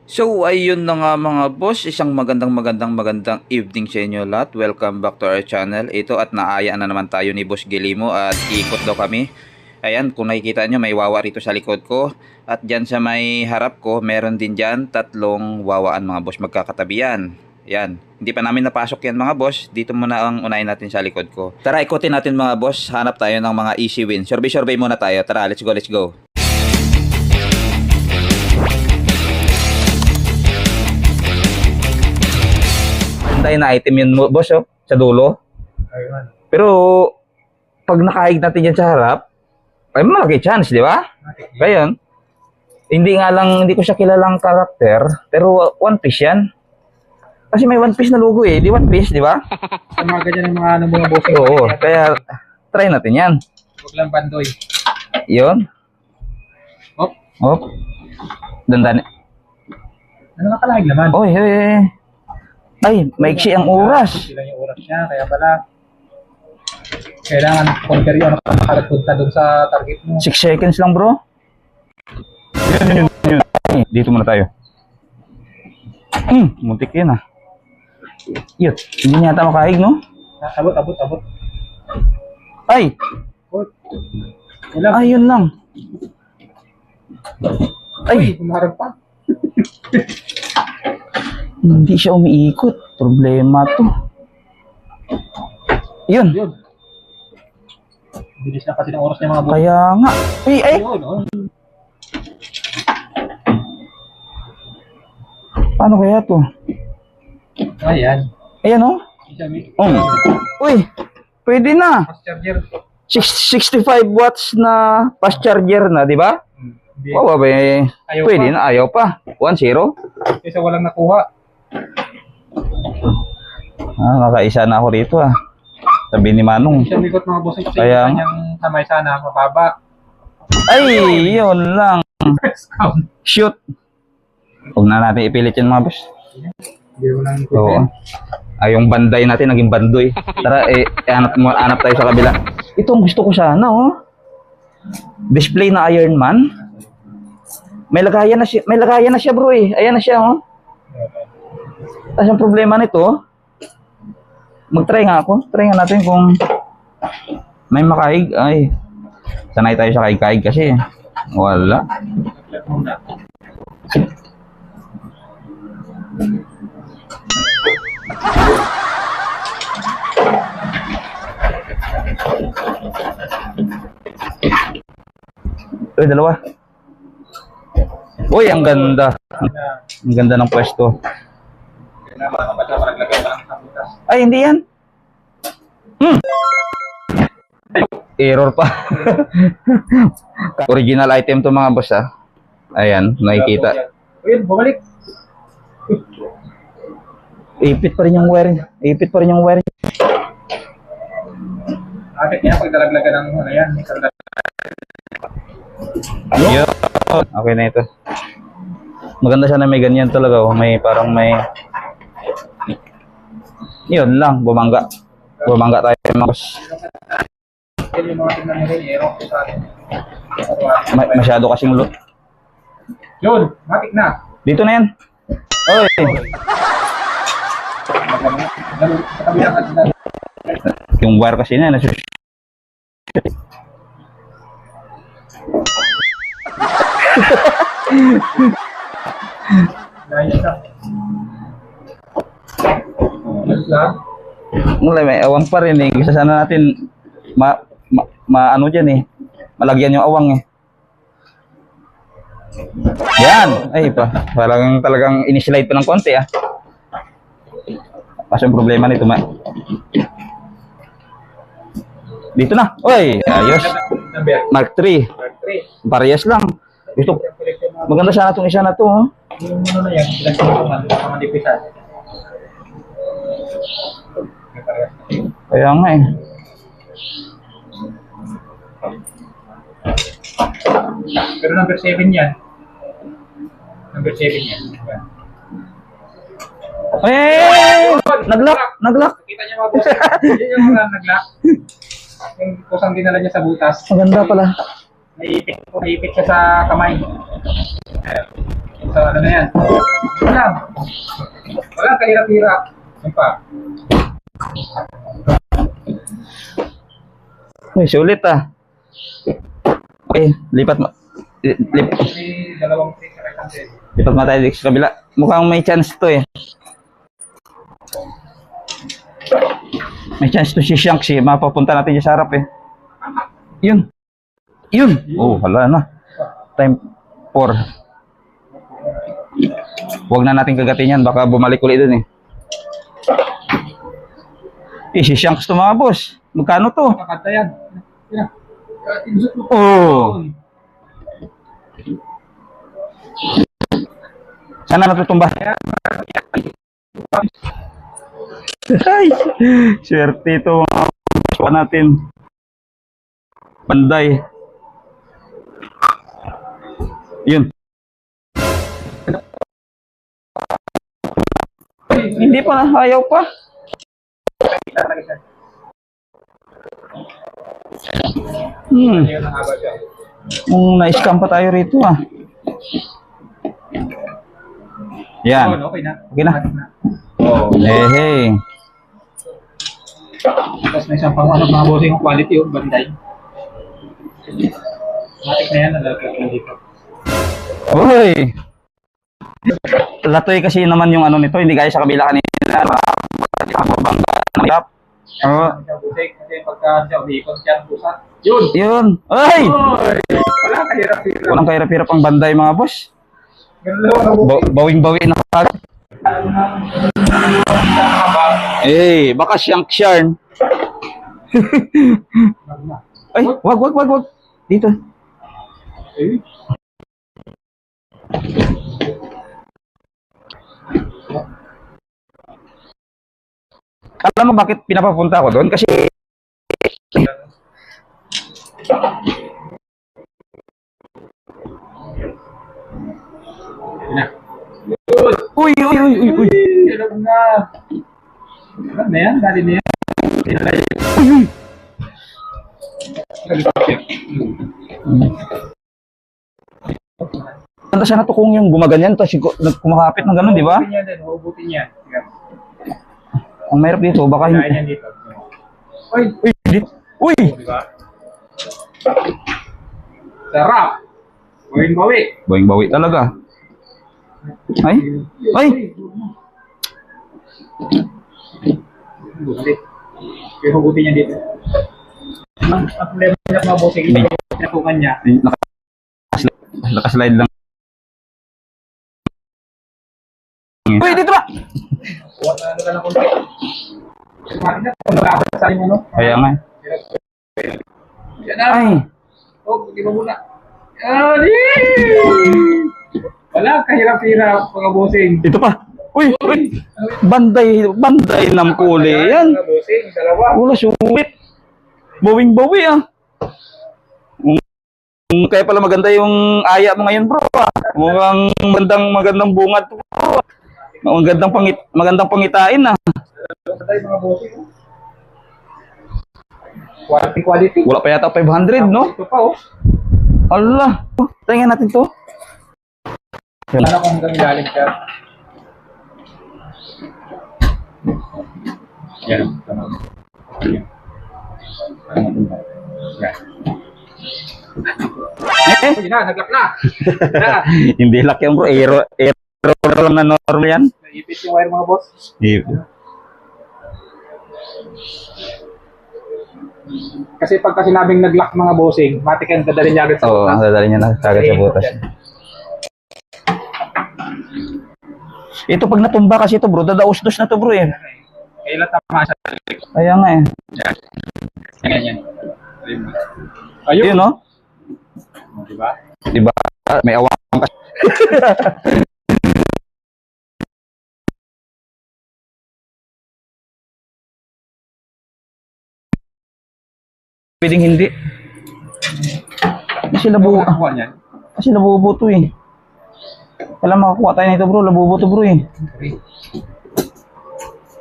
So ayun na nga mga boss, isang magandang evening sa inyo lahat. Welcome back to our channel. Ito at naaya na naman tayo ni Boss Gilimo at ikot daw kami. Ayan, kung nakikita nyo may wawa rito sa likod ko. At dyan sa may harap ko, meron din dyan tatlong wawaan mga boss, magkakatabihan. Yan, hindi pa namin napasok yan mga boss. Dito muna ang unahin natin sa likod ko. Tara, ikutin natin mga boss. Hanap tayo ng mga easy win. Survey muna tayo. Tara, let's go. Tayo na item yun boss sa dulo. Ayun. Pero pag nakahig natin yan sa harap, ay malaki chance, di ba? Kaya hindi ko siya kilalang karakter, pero One Piece yan. Kasi may One Piece na logo eh, di One Piece, di ba? Sa mga ganyan ng mga mga bossing. Oo, kaya try natin yan. Huwag lang bandoy. Yun. Hop. Dandan. Ano nakalahig naman? Oy, ay, maiksi ang oras. Sila yung oras niya, kaya pala kailangan conquer yun makakapunta dun sa target mo. 6 seconds lang bro. Yun. Dito muna tayo. Muntik yun ah. Yun, hindi niya ata makahig no? Abot. Ay! Wala. Ayun lang. Ay, humarap pa. Hindi siya umiikot. Problema to. Yun. Bilis na kasi ng oras ng mga boss. Kaya nga. Ay! Yun. Paano kaya to? Ayan. Ayan o. Uy! Pwede na. Fast charger. 65 watts na fast charger na, di ba? Wow, pwede na. Ayaw pa. 1-0. Kaysa walang nakuha. Nakaisa na ako rito ah. Sabi ni Manong. Siya mikot mga bossing kasi Kaya kanyang kamay sana mababa. Ay, yun lang. Shoot. Huwag na natin ipilit yan mga boss. Hindi mo lang Oo. Yung banday natin naging bandoy. Tara, hanap tayo sa kabila. Ito ang gusto ko sana, oh. Display na Iron Man. May lagayan na siya, bro eh. Ayan na siya, oh. Tapos ang problema nito, mag-try nga ako. Try nga natin kung may makahig. Ay, sanay tayo sa kahig-kahig kasi wala. Uy, dalawa. Uy, ang ganda. Ang ganda ng pwesto. Ay, hindi yan. Error pa. Original item to mga boss ah. Ayan, nakikita. Ayun, bumalik. Ipit pa rin yung wire. Akit niya pag dalaglagan ng ano yan. Yun. Okay na ito. Maganda siya na may ganyan talaga. Oh. Yun lang, bumangga. Bumangga tayo mga boss. Yan yung mga tingnan nyo rin, error sa atin. Masyado kasing loot. Yun, matik na. Dito na yan. Oy. Yung wire kasi na may awang pa rin eh. Gusto sana natin ano dyan eh. Malagyan yung awang eh. Yan. Ay pa. Talagang in-slide pa ng konti ah. Kasi yung problema nito dito na. Oy, ayos. Mark 3. Parehas lang. Gusto maganda sana itong isa na to, oh. Yung ano na yan, pinagsimulan, mandipisan. Kaya nga eh. Pero number 7 yan. Number 7 yan. Naglock. Nakita niyo mga boss. Yun yung mga naglock. Yung kusang dinala niya sa butas. Maganda pala. Naipit siya sa kamay. sa ano na yan. Wala. Wala kahirap-hirap. Yan pa. Uy, sulit ah. Okay, lipat mo. May dalawang take sa isang set. Lipat mo tayo dito sa kabila. Mukhang may chance to eh. May chance to si Shanks eh. Mapapunta natin siya sa harap eh. Yun. Yun. Oh, hala na. Time 4. Huwag na natin kagatin yan. Baka bumalik ulit dun eh. Eh, si Shanks to mga boss. Magkano to? Kakanta yan. Yan. Inusot mo. Oh. Sana natutumba. Ay, swerte ito mga boss natin. Panday. Yun. Hindi pa na, ayaw pa. Ayun ang haba siya. Na-scam pa tayo rito ah. Yan. Okay na. Okay na. Oh. Eh, hey. Tapos may isang pang ano, mga bossing yung quality yung banday. Matik na yan, nalagay ko dito. Uy! Latoy kasi naman yung ano nito, hindi gaya sa kabila kanina. Oo. Kasi pagka siya umiikot siya, pusa. Yun! Yun! Ay! Oy! Wala kahirap-hirap. Walang kahirap-hirap ang banday mga boss. Ganun lang ang bossing. Bawing-bawi na kagad. Eh, baka siyang sharn. Ay, wag. Dito. Eh? Alam mo bakit pinapapunta ako doon? Kasi Na. uy. Hirap na. Hirap na yan, dali na yan. Ganda sana to kung yung gumaganyan to, kumakapit ng ganun, di ba? Hubutin niya din, hubutin niya. Ang mahirap dito, baka Kaya hindi. niyan dito. Uy! Uy! Di ba? Sarap! Bawing-bawi. Bawing-bawi talaga. Ay! Ay! Balik. Kaya hubutin niya dito. Ang problema niya mga bossing, ito yung pinatungan niya. Nakaslide lang. Uy, dito ba? Huwag na ano ka ng konti. Kumain na, kung nakapit sa akin ano. Kaya nga. Yan na. Ay! Oh, di ba muna? Yan! Wala, kahirap-hirap mga bossing. Ito pa. Uy! Banday ng kuli yan. Mga bossing, dalawa. Wala, suwit. Bawing-bawi ah. Kaya pala maganda yung aya mo ngayon bro ah. Mukhang magandang bunga to bro. Magandang pangitain ah. Patay mga bossing. Quality. Wala pa yata 500 no? Ito pa oh. Allah. Tingnan natin to. Sana kung hanggang galing siya. Yan. Yan. Uy na, naglak na. Na. Hindi lock yan bro. Aero lang na normal yan. Naipit yung wire mga boss. Kasi pagka sinabing nag-lock mga bossing, matik yan dadalhin niya agad sa Oo, dadali niya na kagad sa butas. Ito pag natumba kasi ito bro, dadaos-dos na to bro eh. Kailan tama siya. Kaya nga eh. Ganyan. Ayun. Yun no? Diba? Diba? May awang ka. Pwedeng hindi. Kasi Nakakuha niyan. Kasi labubo to eh. Kailan makakuha tayo nito bro, labubo to bro eh.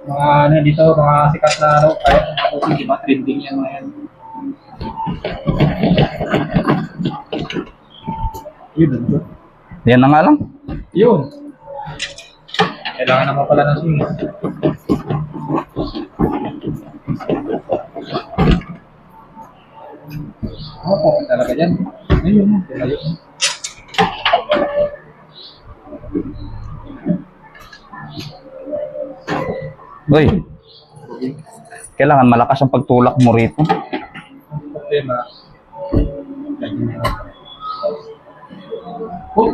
Mga ano dito, mga sikat na ano, kahit mga bossing, diba? Trending yan mga yan. Yun. Yan na nga lang. Yun. Kailangan naman pala ng swing. Oo, talaga dyan. Ayun, ayun. Uy, kailangan malakas ang pagtulak mo rito. Ang problema. Oh,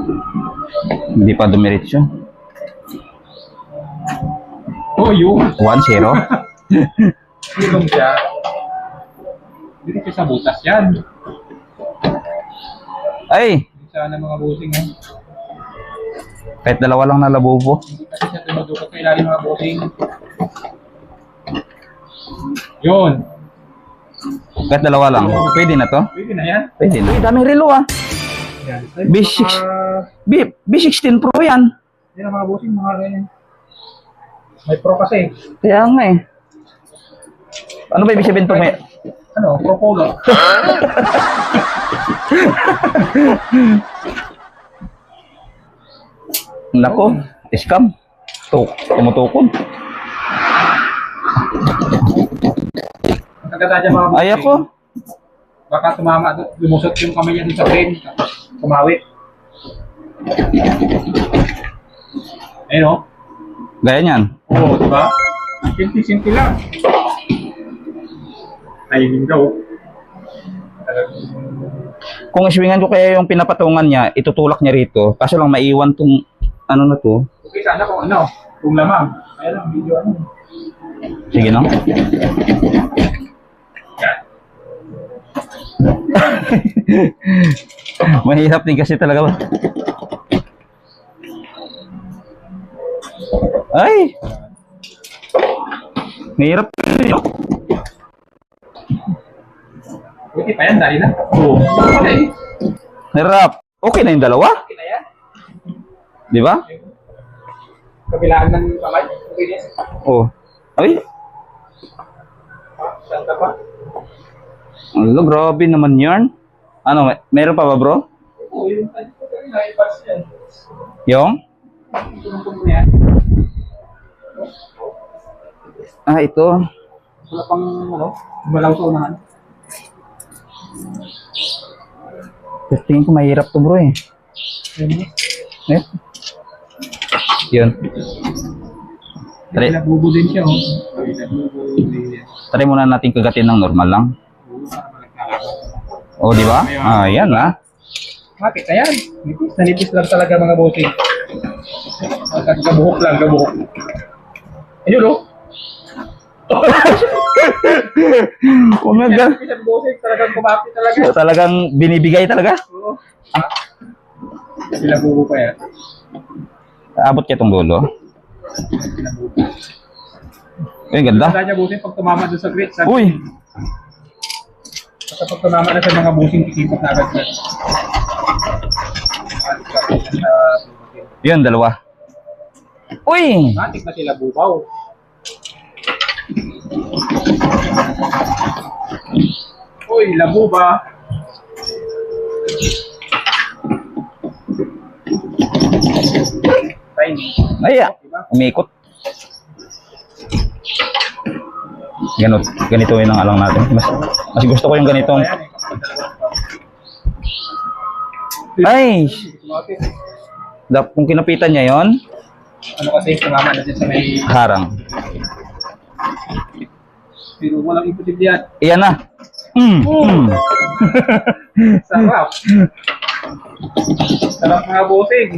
Hindi pa dumiretso. oh, yun. 1-0. Ilong siya. Hindi siya sa butas yan. Ay, Sana mga busing ha. kahit dalawa lang na labubo. Hindi kasi siya tumudukot sa ilalim mga busing. Yun. Kahit dalawa lang. Pwede na to? Pwede na yan. Pwede na. Uy, daming relo ah. Yan. B6. B16 Pro yan. Yan ang mga busing, mga ganyan. May pro kasi. Kaya nga eh. Ano ba ibig sabihin to? May... Ano, pro polo. Nako, scam. Tumutukod. Ang kaganda dyan mga busing. Ay ako. Baka tumama, lumusot yung kamay niya dun sa frame. Kumawit. Ayun o. Gaya niyan. Oo, diba? Simple-simple lang. Ayun daw. Kung iswingan ko kaya yung pinapatungan niya, itutulak niya rito. Kaso lang maiwan tong ano na to. Okay, sana kung ano, kung lamang. Kaya lang, video ano. Sige no. Mahirap din kasi talaga ba? Ay! Mahirap din, no? Okay pa yan, dali na. Oo. Okay. Mahirap. Okay na yung dalawa? Okay na yan. Di ba? Kabilaan ng kamay. Okay na yan. Oh. Ay, Saan ka pa? ano, grabe naman yarn. Ano, meron pa ba bro? Oo, yung ano ko kami na-ipas yan. Yung? Tulong-tulong na yan. Ah, ito. Wala pang, ano, malaw sa unahan. Tingin ko mahirap to bro eh. Ayun. Eh? Yun. Try, Nagbubo din siya, oh. Nagbubo din yan. try muna natin kagatin ng normal lang. Oo, para malagkalaban. Oh, di ba? Ah, yan ah. Bakit? Ayan. Nanipis lang talaga mga bossing. Gabuhok lang, gabuhok. Ayun, oh. Oh my God. Nanipis ang bossing, talagang kumapit talaga. Talagang binibigay talaga. Oo. Sinabubo pa yan. Abot kaya itong dulo. Sinabubo. Ay, ganda. Tanda niya bossing pag tumama doon sa grid. Uy! Basta pag tumama na sa mga bossing, kikipot na agad yan. Yun, dalawa. Uy! Matik na sila bubaw. Uy, labo ba? Tiny. Ay, ah. Diba? Umikot. Ganito yun ang alang natin. Mas gusto ko yung ganitong. Ayan eh. Ay! Kumapit. Kung kinapitan niya yon, Ano kasi, tumama na din sa may... harang. Pero walang imposible yan. Iyan na. Sarap. Sarap mga bossing.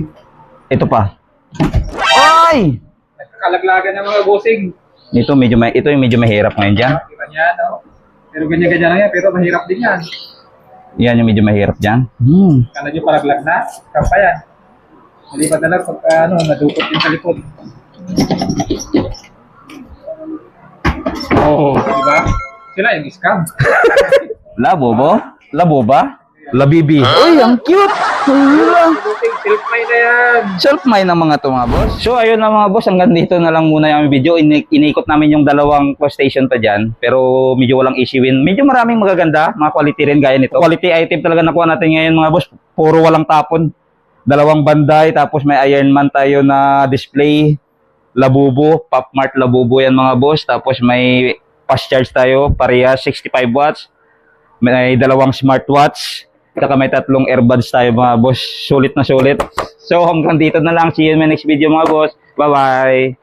Ito pa. Ay! Nagkakalaglagan ng mga bossing. Ito yung medyo mahirap ngayon dyan. Kita niya, no? Pero ganyan-ganyan lang yan, pero mahirap din yan. Yan yung medyo mahirap dyan. Kala nyo palaglag na, kapa yan. Maliban na lang pagka ano, nadukot din sa likod. Oo, di ba? Sila yung scam. Labo ba? Labo ba? Labibi. Uy, ang cute! Bossing, self-made na yan. Self-mine ng mga to mga boss. So ayun na mga boss, hanggang dito na lang muna yung video. Inikot namin yung dalawang station pa dyan. Pero medyo walang issue win. Medyo maraming magaganda, mga quality rin gaya nito. Quality item talaga nakuha natin ngayon mga boss. Puro walang tapon. dalawang banday, tapos may Ironman tayo na display, Labubo, Popmart Labubo yan mga boss. Tapos may fast charge tayo, parehas 65 watts. May dalawang smartwatch, saka may tatlong earbuds tayo mga boss. Sulit na sulit. So hanggang dito na lang. See you in my next video mga boss. Bye bye.